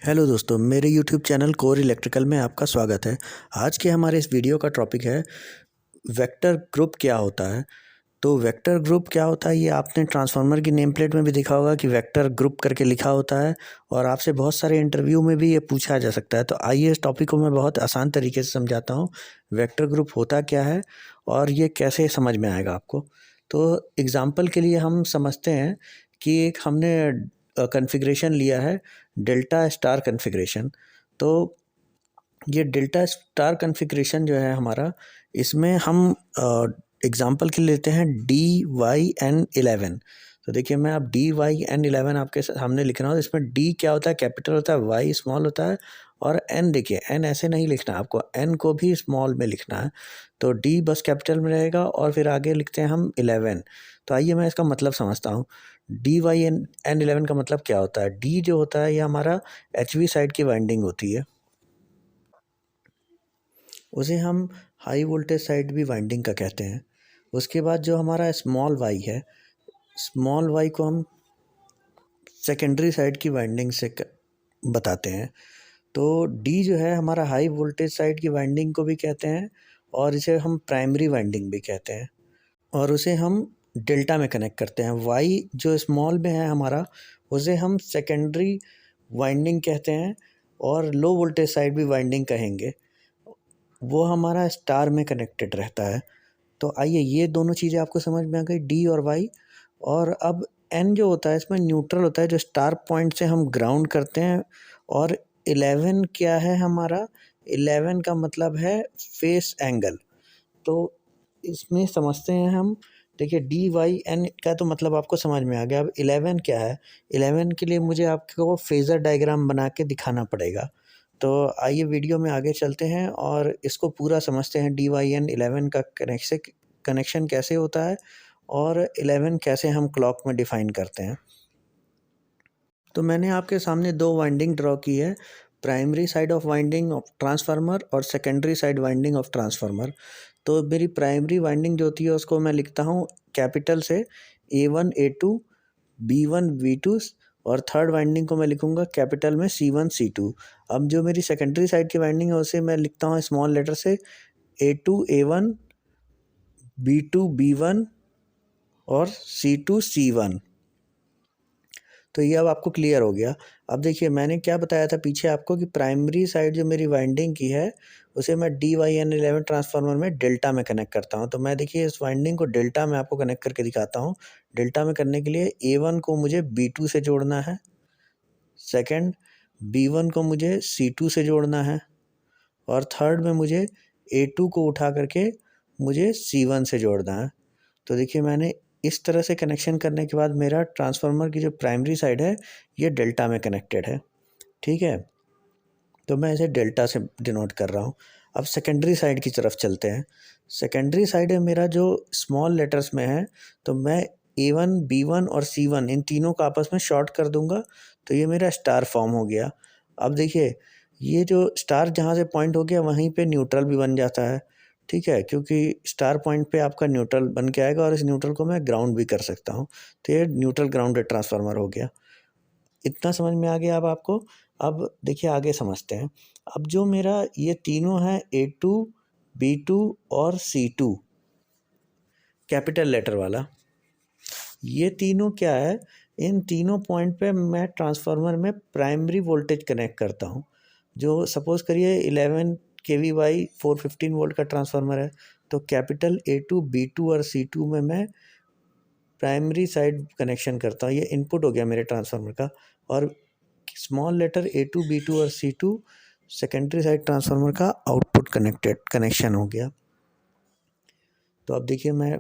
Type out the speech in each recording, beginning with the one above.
Hello दोस्तों, मेरे YouTube channel core electrical में आपका स्वागत है। आज के हमारे इस वीडियो का टॉपिक है वेक्टर ग्रुप क्या होता है। तो वेक्टर ग्रुप क्या होता है, ये आपने ट्रांसफार्मर की नेम प्लेट में भी देखा होगा कि वेक्टर ग्रुप करके लिखा होता है और आपसे बहुत सारे इंटरव्यू में भी ये पूछा जा सकता है। तो आइए इस टॉपिक को मैं बहुत आसान तरीके से समझाता हूँ। वेक्टर ग्रुप होता क्या है और ये कैसे समझ में आएगा आपको। तो एग्ज़ाम्पल के लिए हम समझते हैं कि एक हमने कॉन्फ़िगरेशन लिया है, डेल्टा स्टार कॉन्फ़िगरेशन। तो ये डेल्टा स्टार कॉन्फ़िगरेशन जो है हमारा, इसमें हम एग्ज़ाम्पल के लिए लेते हैं DYN11। तो देखिए, मैं अब DYN11 आपके सामने लिख रहा हूँ। इसमें D क्या होता है, कैपिटल होता है, Y स्मॉल होता है और N देखिए, N ऐसे नहीं लिखना है आपको, N को भी स्मॉल में लिखना है। तो D बस कैपिटल में रहेगा और फिर आगे लिखते हैं हम 11। तो आइए मैं इसका मतलब समझता हूँ। DYN11 का मतलब क्या होता है। D जो होता है ये हमारा HV साइड की वाइंडिंग होती है, उसे हम हाई वोल्टेज साइड भी वाइंडिंग का कहते हैं। उसके बाद जो हमारा स्मॉल वाई है, स्मॉल वाई को हम सेकेंडरी साइड की वाइंडिंग से बताते हैं। तो डी जो है हमारा हाई वोल्टेज साइड की वाइंडिंग को भी कहते हैं और इसे हम प्राइमरी वाइंडिंग भी कहते हैं और उसे हम डेल्टा में कनेक्ट करते हैं। वाई जो स्मॉल में है हमारा, उसे हम सेकेंडरी वाइंडिंग कहते हैं और लो वोल्टेज साइड भी वाइंडिंग कहेंगे। वो हमारा स्टार में कनेक्टेड रहता है। तो आइए, ये दोनों चीज़ें आपको समझ में आ गई, डी और वाई। और अब एन जो होता है, इसमें न्यूट्रल होता है जो स्टार पॉइंट से हम ग्राउंड करते हैं। और 11 क्या है हमारा, 11 का मतलब है फेस एंगल। तो इसमें समझते हैं हम। देखिए, DYN का तो मतलब आपको समझ में आ गया। अब 11 क्या है, 11 के लिए मुझे आपको फेज़र डायग्राम बना के दिखाना पड़ेगा। तो आइए वीडियो में आगे चलते हैं और इसको पूरा समझते हैं। DYN11 का कनेक्शन कैसे होता है और 11 कैसे हम क्लॉक में डिफ़ाइन करते हैं। तो मैंने आपके सामने दो वाइंडिंग ड्रॉ की है, primary side of winding of transformer और secondary side winding of transformer. तो मेरी प्राइमरी वाइंडिंग जो होती है उसको मैं लिखता हूँ कैपिटल से A1 A2 B1 B2 और थर्ड वाइंडिंग को मैं लिखूँगा कैपिटल में C1 C2। अब जो मेरी सेकेंडरी साइड की वाइंडिंग है उसे मैं लिखता हूँ स्मॉल लेटर से A2 A1 B2 B1 और C2 C1। तो ये अब आपको क्लियर हो गया। अब देखिए, मैंने क्या बताया था पीछे आपको कि प्राइमरी साइड जो मेरी वाइंडिंग की है उसे मैं DYN11 ट्रांसफार्मर में डेल्टा में कनेक्ट करता हूँ। तो मैं देखिए इस वाइंडिंग को डेल्टा में आपको कनेक्ट करके दिखाता हूँ। डेल्टा में करने के लिए A1 को मुझे B2 से जोड़ना है, सेकंड B1 को मुझे C2 से जोड़ना है और थर्ड में मुझे A2 को उठा करके मुझे C1 से जोड़ना है। तो देखिए, मैंने इस तरह से कनेक्शन करने के बाद मेरा ट्रांसफार्मर की जो प्राइमरी साइड है ये डेल्टा में कनेक्टेड है। ठीक है, तो मैं इसे डेल्टा से डिनोट कर रहा हूँ। अब सेकेंडरी साइड की तरफ चलते हैं। सेकेंडरी साइड है मेरा जो स्मॉल लेटर्स में है, तो मैं A1 B1 और C1 इन तीनों को आपस में शॉर्ट कर दूंगा। तो ये मेरा स्टार फॉर्म हो गया। अब देखिए, ये जो स्टार जहाँ से पॉइंट हो गया वहीं पे न्यूट्रल भी बन जाता है। ठीक है, क्योंकि स्टार पॉइंट पे आपका न्यूट्रल बन के आएगा और इस न्यूट्रल को मैं ग्राउंड भी कर सकता हूँ। तो ये न्यूट्रल ग्राउंडेड ट्रांसफार्मर हो गया। इतना समझ में आ गया अब आपको। अब देखिए आगे समझते हैं। अब जो मेरा ये तीनों है A2 B2 और C2 कैपिटल लेटर वाला, ये तीनों क्या है, इन तीनों पॉइंट पे मैं ट्रांसफार्मर में प्राइमरी वोल्टेज कनेक्ट करता हूँ। जो सपोज करिए 11 kVy 415 वोल्ट का ट्रांसफार्मर है, तो कैपिटल A2 B2 और C2 में मैं प्राइमरी साइड कनेक्शन करता हूँ। ये इनपुट हो गया मेरे ट्रांसफार्मर का। और स्मॉल लेटर A2 B2 और C2 सेकेंडरी साइड ट्रांसफार्मर का आउटपुट कनेक्शन हो गया। तो अब देखिए, मैं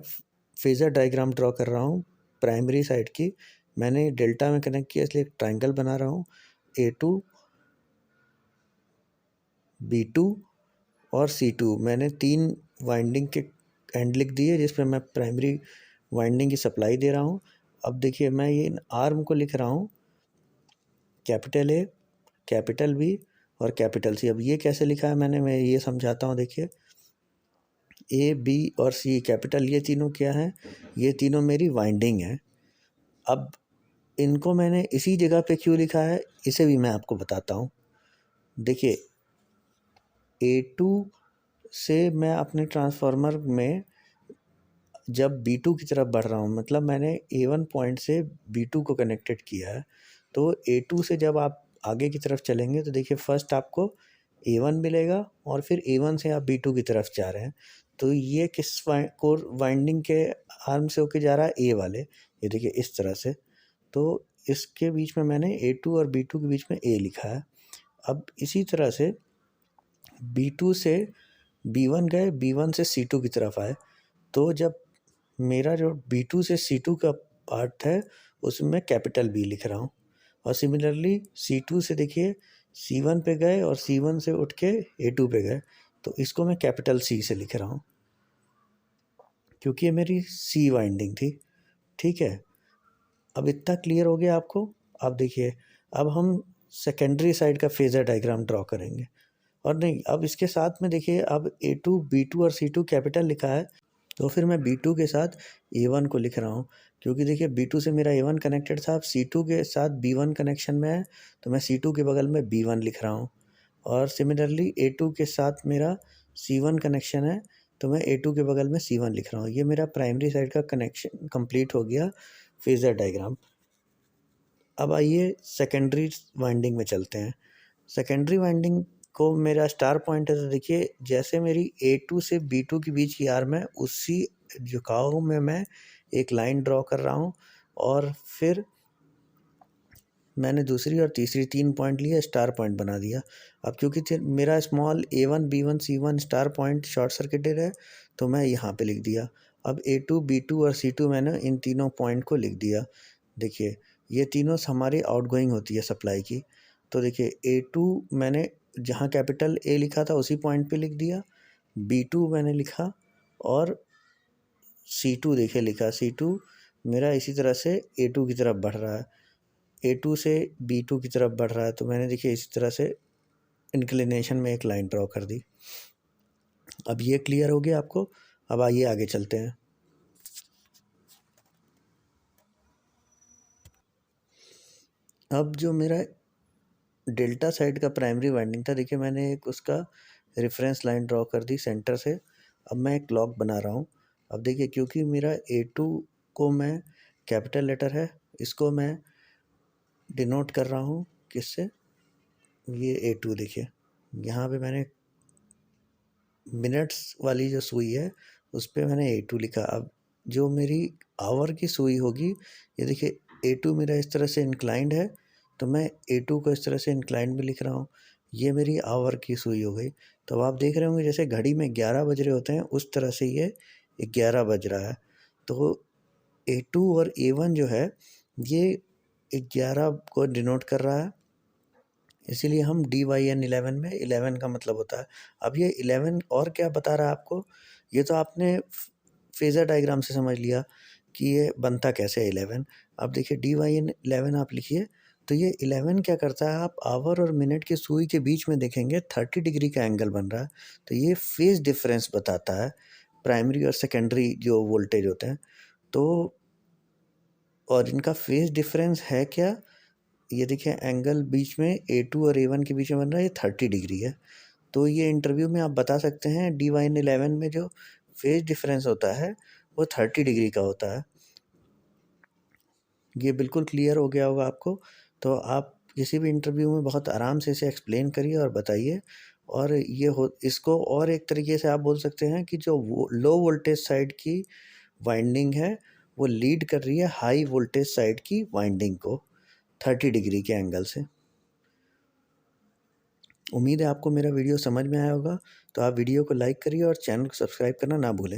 फेज़र डायग्राम ड्रॉ कर रहा हूँ प्राइमरी साइड की। मैंने डेल्टा में कनेक्ट किया इसलिए एक ट्रायंगल बना रहा हूँ। A2 B2 और C2 मैंने तीन वाइंडिंग के एंड लिख दिए जिसमें मैं प्राइमरी वाइंडिंग की सप्लाई दे रहा हूँ। अब देखिए, मैं ये आर्म को लिख रहा हूँ कैपिटल A कैपिटल B और कैपिटल C। अब ये कैसे लिखा है मैं ये समझाता हूँ। देखिए, A B और C कैपिटल, ये तीनों क्या हैं, ये तीनों मेरी वाइंडिंग है। अब इनको मैंने इसी जगह पे क्यों लिखा है, इसे भी मैं आपको बताता हूँ। देखिए, A2 से मैं अपने ट्रांसफार्मर में जब B2 की तरफ बढ़ रहा हूँ, मतलब मैंने A1 पॉइंट से B2 को कनेक्टेड किया है, तो A2 से जब आप आगे की तरफ चलेंगे तो देखिए फर्स्ट आपको A1 मिलेगा और फिर A1 से आप B2 की तरफ जा रहे हैं। तो ये किस कोर वाइंडिंग के आर्म से होके जा रहा है, A वाले, ये देखिए इस तरह से। तो इसके बीच में मैंने A2 और B2 के बीच में A लिखा है। अब इसी तरह से B2 से B1 गए, B1 से C2 की तरफ आए, तो जब मेरा जो B2 से C2 का पार्ट है उसमें कैपिटल B लिख रहा हूँ, और सिमिलरली C2 से देखिए C1 पे गए और C1 से उठ के A2 पे गए, तो इसको मैं कैपिटल C से लिख रहा हूँ क्योंकि ये मेरी C वाइंडिंग थी। ठीक है, अब इतना क्लियर हो गया आपको। अब देखिए, अब हम सेकेंडरी साइड का फेजर डायग्राम ड्रॉ करेंगे। और नहीं, अब इसके साथ में देखिए, अब A2, B2 और C2 कैपिटल लिखा है, तो फिर मैं B2 के साथ A1 को लिख रहा हूँ, क्योंकि देखिए B2 से मेरा A1 कनेक्टेड था। अब C2 के साथ B1 कनेक्शन में है, तो मैं C2 के बगल में B1 लिख रहा हूँ। और सिमिलरली A2 के साथ मेरा C1 कनेक्शन है, तो मैं A2 के बगल में C1 लिख रहा हूँ। ये मेरा प्राइमरी साइड का कनेक्शन कंप्लीट हो गया, फेजर डायग्राम। अब आइए सेकेंडरी वाइंडिंग में चलते हैं। सेकेंडरी वाइंडिंग को मेरा स्टार पॉइंट है, तो देखिए जैसे मेरी A2 से B2 के बीच की आर्म है, उसी झुकाव में मैं एक लाइन ड्रॉ कर रहा हूँ, और फिर मैंने दूसरी और तीसरी 3 पॉइंट लिए, स्टार पॉइंट बना दिया। अब क्योंकि मेरा small A1, B1, C1 star point short circuited है, तो मैं यहाँ पे लिख दिया। अब A2, B2 और C2 मैंने इन तीनों पॉइंट को लिख दिया। देखिए, ये तीनों हमारी आउटगोइंग होती है सप्लाई की। तो देखिए A2 मैंने जहाँ कैपिटल A लिखा था उसी पॉइंट पे लिख दिया, B2 मैंने लिखा, और C2 देखिए लिखा। C2 मेरा इसी तरह से A2 की तरफ बढ़ रहा है, A2 से B2 की तरफ बढ़ रहा है, तो मैंने देखिए इसी तरह से इंक्लिनेशन में एक लाइन ड्रॉ कर दी। अब ये क्लियर हो गया आपको। अब आइए आगे चलते हैं। अब जो मेरा डेल्टा साइड का प्राइमरी वाइंडिंग था, देखिए मैंने एक उसका रेफरेंस लाइन ड्रॉ कर दी सेंटर से। अब मैं एक क्लॉक बना रहा हूँ। अब देखिए, क्योंकि मेरा A2 को मैं कैपिटल लेटर है, इसको मैं डिनोट कर रहा हूँ किससे, ये A2 देखिए, यहाँ पे मैंने मिनट्स वाली जो सुई है उस पर मैंने A2 लिखा। अब जो मेरी आवर की सुई होगी, ये देखिए A2 मेरा इस तरह से इंक्लाइंड है, तो मैं A2 को इस तरह से इंक्लाइंड में लिख रहा हूँ। ये मेरी आवर की सुई हो गई। तो अब आप देख रहे होंगे जैसे घड़ी में 11 बज रहे होते हैं, उस तरह से ये 11 बज रहा है। तो A2 और A1 जो है, ये 11 को डिनोट कर रहा है, इसीलिए हम DYN11 में 11 का मतलब होता है। अब ये 11 और क्या बता रहा है आपको, ये तो आपने फेज़र डायग्राम से समझ लिया कि ये बनता कैसे है 11। अब देखिए DYN11 आप लिखिए, तो ये 11 क्या करता है, आप आवर और मिनट की सुई के बीच में देखेंगे 30 डिग्री का एंगल बन रहा है, तो ये फेज़ डिफरेंस बताता है, प्राइमरी और सेकेंडरी जो वोल्टेज होते हैं। तो और इनका फेज़ डिफरेंस है क्या, ये देखिए एंगल बीच में A2 और A1 के बीच में बन रहा है, ये 30 डिग्री है। तो ये इंटरव्यू में आप बता सकते हैं DYN11 में जो फेज डिफरेंस होता है वो 30 डिग्री का होता है। ये बिल्कुल क्लियर हो गया होगा आपको। तो आप किसी भी इंटरव्यू में बहुत आराम से इसे एक्सप्लेन करिए और बताइए। और ये हो, इसको और एक तरीके से आप बोल सकते हैं कि जो लो वोल्टेज साइड की वाइंडिंग है, वो लीड कर रही है हाई वोल्टेज साइड की वाइंडिंग को 30 डिग्री के एंगल से। उम्मीद है आपको मेरा वीडियो समझ में आया होगा। तो आप वीडियो को लाइक करिए और चैनल को सब्सक्राइब करना ना भूलें।